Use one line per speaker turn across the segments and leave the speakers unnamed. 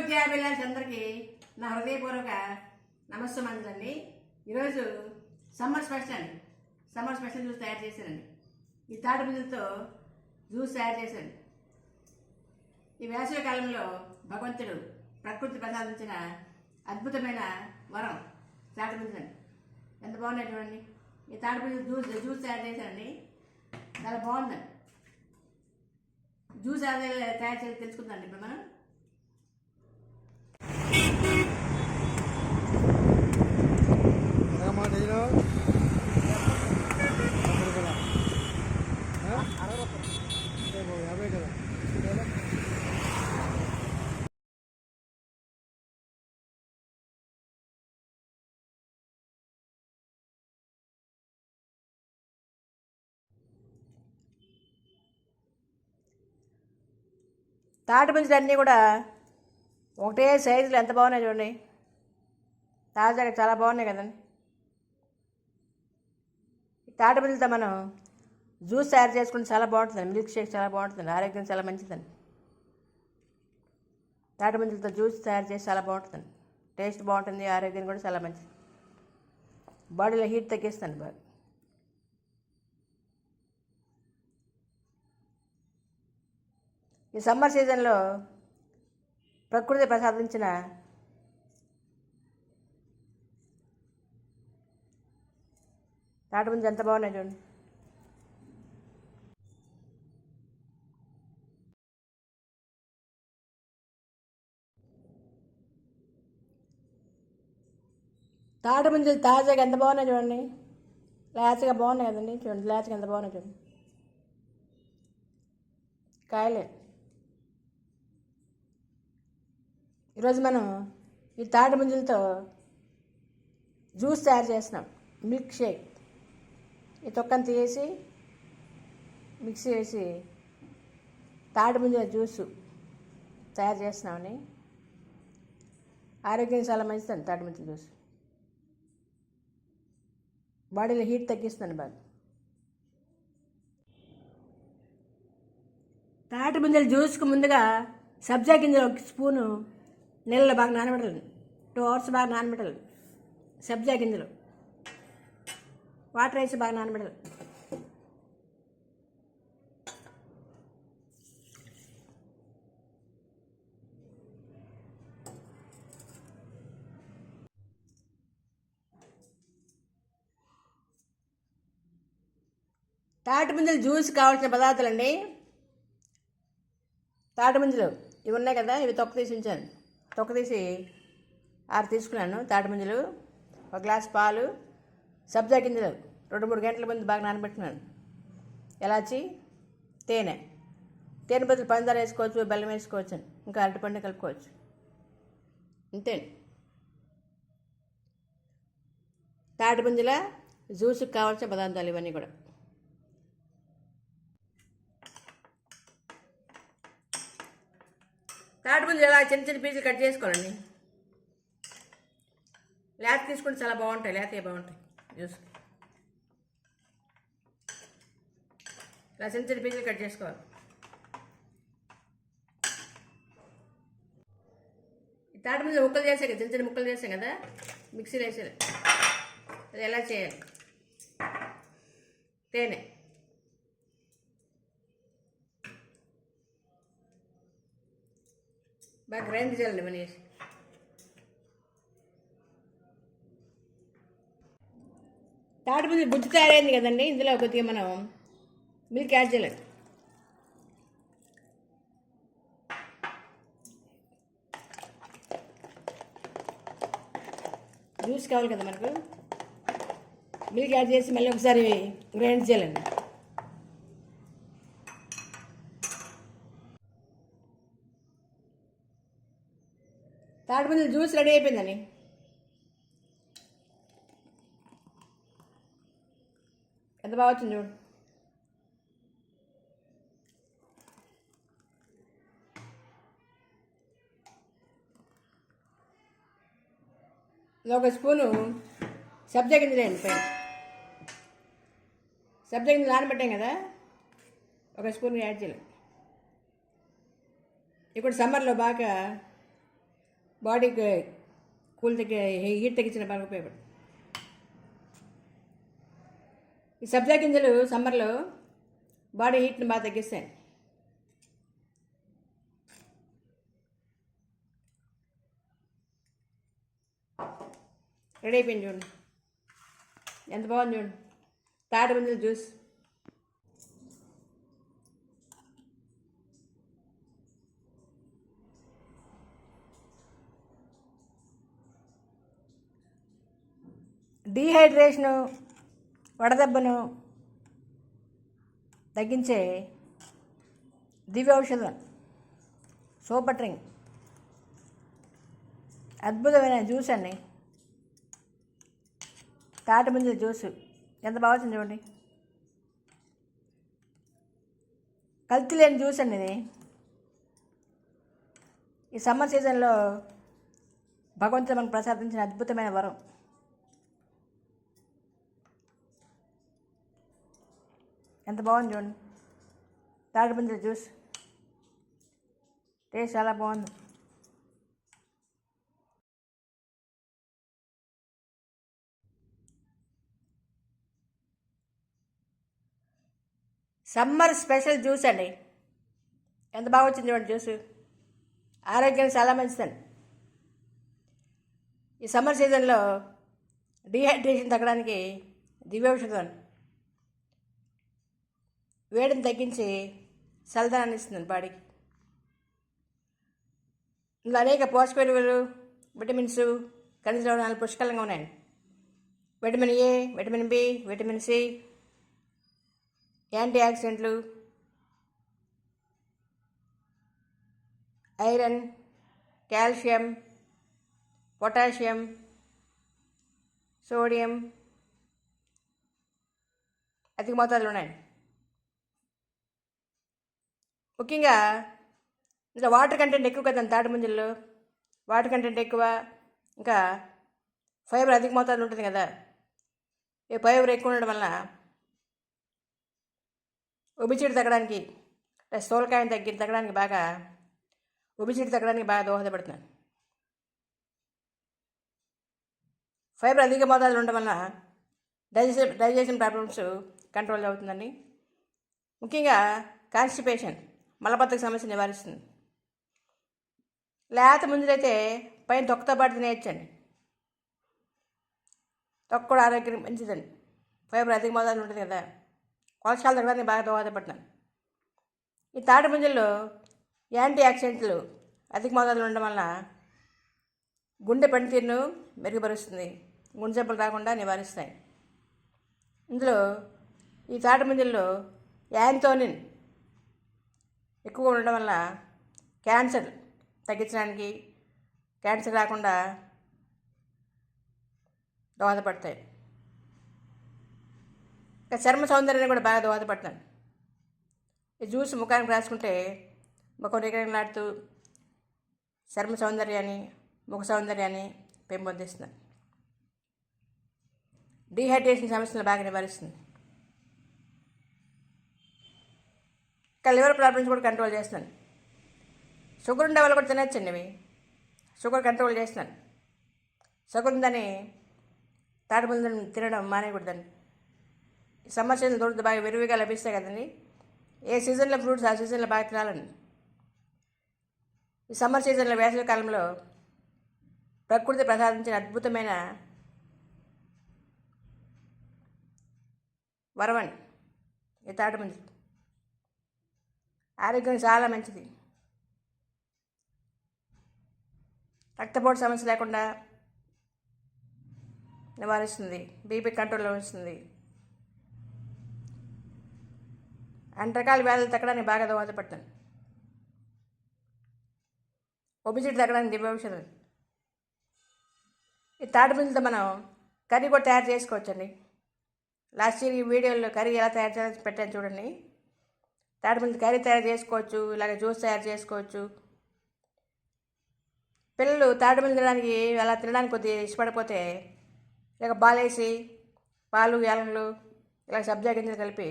విద్యాభిలాషులందరికీ నా హృదయపూర్వక నమస్సుమంజలండి. ఈరోజు సమ్మర్ స్పెషల్ జ్యూస్ తయారు చేశానండి. ఈ తాటిపుంజలతో జ్యూస్ తయారు చేశాను. ఈ వేసవి కాలంలో భగవంతుడు ప్రకృతి ప్రసాదించిన అద్భుతమైన వరం తాటిపుంజలండి. ఎంత బాగున్నాయి చూడండి. ఈ తాటిపుంజ జ్యూస్ తయారు చేశానండి. చాలా బాగుందండి. జ్యూస్ తయారు చేసి తెలుసుకుందండి ఇప్పుడు మనం. తాటిపుంజలు అన్నీ కూడా ఒకటే సైజులు ఎంత బాగున్నాయి చూడండి. తాజాగా చాలా బాగున్నాయి కదండి. తాటిపుంజలతో మనం జ్యూస్ తయారు చేసుకుంటే చాలా బాగుంటుందండి. మిల్క్ షేక్ చాలా బాగుంటుంది, ఆరోగ్యం చాలా మంచిదండి. తాటిపుంజలతో జ్యూస్ తయారు చేసి చాలా బాగుంటుందండి. టేస్ట్ బాగుంటుంది, ఆరోగ్యం కూడా చాలా మంచిది. బాడీలో హీట్ తగ్గిస్తుంది బాగా. ఈ సమ్మర్ సీజన్లో ప్రకృతి ప్రసాదించిన తాటిపుంజ ఎంత బాగున్నాయి చూడండి. తాటిపుంజలు తాజాగా ఎంత బాగున్నాయి చూడండి. లేతగా బాగున్నాయి కదండి. చూడండి లేతగా ఎంత బాగున్నాయి చూడండి. కాయలే. ఈరోజు మనం ఈ తాటిపుంజలతో జ్యూస్ తయారు చేస్తున్నాం, మిల్క్ షేక్. ఈ తొక్కను తీసి మిక్సీ వేసి తాటిపుంజల జ్యూసు తయారు చేస్తున్నామని. ఆరోగ్యం చాలా మంచిదండి తాటిపుంజల జ్యూస్. బాడీలో హీట్ తగ్గిస్తుంది బాగా. తాటిపుంజల జ్యూస్కి ముందుగా సబ్జా గింజలు 1 స్పూను నీళ్ళలో బాగా నానబెట్టాలి. 2 hours బాగా నానబెట్టాలి. సబ్జా గింజలు వాటర్ వేసి బాగా నానబెట్టాలి. తాటిపుంజల జ్యూస్ కావాల్సిన పదార్థాలండి. తాటిపుంజలు ఇవి ఉన్నాయి కదా, ఇవి తొక్క తీసి ఉంచాను. తొక్క తీసి 6 తీసుకున్నాను. తాటిపుంజలు, 1 గ్లాస్ పాలు, సబ్జా గింజలు 2-3 గంటల ముందు బాగా నానబెట్టినాను. ఎలాచి, తేనె బదులు పంచదార వేసుకోవచ్చు, బెల్లం వేసుకోవచ్చు, ఇంకా అరటిపండు కలుపుకోవచ్చు. అంతే. తాటిపుంజల జ్యూస్కి కావాల్సిన పదార్థాలు ఇవన్నీ కూడా. తాటిపుంజలు ఇలా చిన్న చిన్న పీసులు కట్ చేసుకోవాలండి. లేత తీసుకుంటే చాలా బాగుంటాయి. లేతవి బాగుంటాయి జ్యూస్. ఇలా చిన్న చిన్న పీసులు కట్ చేసుకోవాలి. తాటిపుంజలు ముక్కలు చేసాం కదా, చిన్న చిన్న ముక్కలు చేసాం కదా, మిక్సీలో వేసేది. అది ఎలా చేయాలి? తేనె, బాగా గ్రైండ్ చేయాలండి ఇవన్నీ వేసి. తాటిపుంజ గుజ్జు తయారైంది కదండి. ఇందులో కొద్దిగా మనం మిల్క్ యాడ్ చేయాలి. జ్యూస్ కావాలి కదా మనకు. మిల్క్ యాడ్ చేసి మళ్ళీ ఒకసారి గ్రైండ్ చేయాలండి. తాటిపుంజల జ్యూస్ రెడీ అయిపోయిందండి. ఎంత బాగా వచ్చింది చూడు. ఒక స్పూను సబ్జా గింజలు వేయండి పైన. సబ్జా గింజలు నానబెట్టాం కదా, 1 స్పూన్ యాడ్ చేయాలి. ఇప్పుడు సమ్మర్లో బాగా బాడీకి కూల్ హీట్ తగ్గించిన బాగా ఉపయోగపడు. ఈ సబ్జా గింజలు సమ్మర్లో బాడీ హీట్ని బాగా తగ్గిస్తాయి. రెడీ అయిపోయింది చూడండి, ఎంత బాగుంది చూడండి, తాటి ముంజల జ్యూస్. డీహైడ్రేషను, వడదెబ్బను తగ్గించే దివ్య ఔషధం, సూపర్ డ్రింక్, అద్భుతమైన జ్యూస్ అండి. తాటి ముంజల జ్యూసు ఎంత బాగుంది చూడండి, కల్తీ లేని జ్యూస్ అండి ఇది. ఈ సమ్మర్ సీజన్లో భగవంతుడు మనకు ప్రసాదించిన అద్భుతమైన వరం. ఎంత బాగుంది చూడండి, తాటి ముంజల జ్యూస్ టేస్ట్ చాలా బాగుంది. సమ్మర్ స్పెషల్ జ్యూస్ అండి, ఎంత బాగా వచ్చింది చూడండి జ్యూస్. ఆరోగ్యానికి చాలా మంచిదండి. ఈ సమ్మర్ సీజన్లో డీహైడ్రేషన్ తగ్గడానికి దివ్య ఔషధం, వేడిని తగ్గించి చల్లదనాన్ని ఇస్తుంది బాడీకి. ఇందులో అనేక పోషక విలువలు, విటమిన్స్, ఖనిజ లవణాలు పుష్కలంగా ఉన్నాయండి. Vitamin A, vitamin B, vitamin C, యాంటీ ఆక్సిడెంట్లు, ఐరన్, కాల్షియం, పొటాషియం, సోడియం అధిక మోతాదులు ఉన్నాయి. ముఖ్యంగా ఇందులో వాటర్ కంటెంట్ ఎక్కువ కదండి, తాటి ముంజల్లో వాటర్ కంటెంట్ ఎక్కువ, ఇంకా ఫైబర్ అధిక మోతాదులు ఉంటుంది కదా. ఈ ఫైబర్ ఎక్కువ ఉండడం వల్ల ఒబిసిటీ తగ్గడానికి, స్థూలకాయం తగ్గడానికి బాగా, ఒబిసిటీ తగ్గడానికి బాగా దోహదపడుతున్నాను. ఫైబర్ అధిక మోతాదులు ఉండడం వల్ల డైజెషన్ ప్రాబ్లమ్స్ కంట్రోల్ అవుతుందండి. ముఖ్యంగా కాన్స్టిపేషన్, మలబద్ధక సమస్య నివారిస్తుంది. లేత ముంజలైతే పైన తొక్కతో పాటు తినేయచ్చండి. తొక్క కూడా ఆరోగ్యానికి మంచిదండి, ఫైబర్ అధిక మోతాదులు ఉంటుంది కదా. కొలెస్ట్రాల్ తగ్గడానికి బాగా దోహదపడుతున్నాను. ఈ తాటి ముంజల్లో యాంటీ ఆక్సిడెంట్లు అధిక మోతాదులు ఉండడం వల్ల గుండె పనితీరును మెరుగుపరుస్తుంది, గుండె జబ్బులు రాకుండా నివారిస్తాయి. ఇందులో ఈ తాటి ముంజల్లో యాంథోనిన్ ఎక్కువగా ఉండడం వల్ల క్యాన్సర్ తగ్గించడానికి, క్యాన్సర్ రాకుండా దోహదపడతాయి. ఇంకా చర్మ సౌందర్యాన్ని కూడా బాగా దోహదపడతాను. ఈ జ్యూస్ ముఖానికి రాసుకుంటే ముఖం రికరింగ్లాడుతూ చర్మ సౌందర్యాన్ని, ముఖ సౌందర్యాన్ని పెంపొందిస్తుంది. డీహైడ్రేషన్ సమస్యలు బాగా నివారిస్తుంది. ఇంకా లివర్ ప్రాబ్లమ్స్ కూడా కంట్రోల్ చేస్తున్నాను. షుగర్ ఉండే వాళ్ళు కూడా తినచ్చండి ఇవి, షుగర్ కంట్రోల్ చేస్తున్నాను. షుగర్ ఉందని తాటి ముంజలను తినడం మానేయకూడదండి. సమ్మర్ సీజన్ దొరుకుతుంది, బాగా విరివిగా లభిస్తాయి కదండి. ఏ సీజన్లో ఫ్రూట్స్ ఆ సీజన్లో బాగా తినాలండి. ఈ సమ్మర్ సీజన్లో, వేసవి కాలంలో ప్రకృతి ప్రసాదించిన అద్భుతమైన వరవండి ఈ తాటి ముంజ. ఆరోగ్యానికి చాలా మంచిది. రక్తపోటు సమస్య లేకుండా నివారిస్తుంది, బీపీ కంట్రోల్లో ఉంచుతుంది, అన్ని రకాల వ్యాధులు తగ్గడానికి బాగా దోహదపడుతుంది. ఒబిసిటీ తగ్గడానికి దివ్య ఔషధం. ఈ తాటి ముంజలతో మనం కర్రీ కూడా తయారు చేసుకోవచ్చండి. లాస్ట్ ఇయర్ ఈ వీడియోలో కర్రీ ఎలా తయారు చేయాలో పెట్టాను చూడండి. తాటి ముంజ కర్రీ తయారు చేసుకోవచ్చు, ఇలాగ జ్యూస్ తయారు చేసుకోవచ్చు. పిల్లలు తాటి ముంజ తినడానికి, అలా తినడానికి కొద్దిగా ఇష్టపడిపోతే ఇలాగ బాలేసి పాలు, యాలకులు, ఇలా సబ్జా గింజలు కలిపి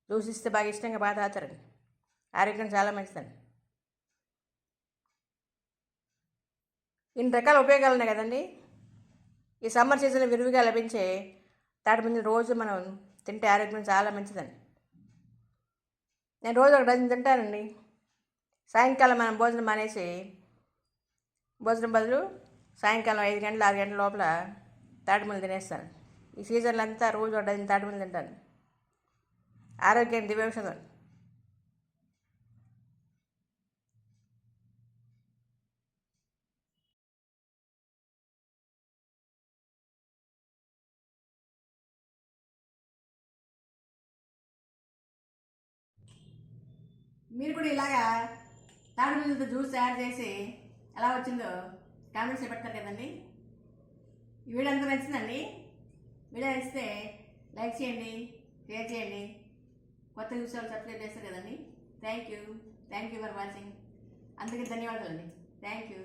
జ్యూస్ ఇస్తే బాగా ఇష్టంగా బాగా తాగుతారండి. ఆరోగ్యం చాలా మంచిదండి. ఇన్ని రకాల ఉపయోగాలు ఉన్నాయి కదండి. ఈ సమ్మర్ సీజన్లో విరివిగా లభించే తాటిముంజలు రోజు మనం తింటే ఆరోగ్యం చాలా మంచిదండి. నేను రోజు ఒక డజన్ తింటానండి. సాయంకాలం మనం భోజనం మానేసి భోజనం బదులు సాయంకాలం 5 గంటలు 6 గంటల లోపల తాటిముంజలు తినేస్తాను. ఈ సీజన్లో అంతా రోజు ఒక డజన్ తాటిముంజలు తింటాను. ఆరోగ్యం దివ్యౌషధం. మీరు కూడా ఇలాగా తాటిముంజలతో జ్యూస్ తయారు చేసి ఎలా వచ్చిందో కామెంట్స్లో పెడతారు కదండి. ఈ వీడియో అంతా నచ్చిందండి. వీడియో నచ్చితే లైక్ చేయండి, షేర్ చేయండి, కొత్త చూసేవాళ్ళు సబ్స్క్రైబ్ చేస్తారు కదండి. Thank you for watching. అందుకే ధన్యవాదాలండి. Thank you.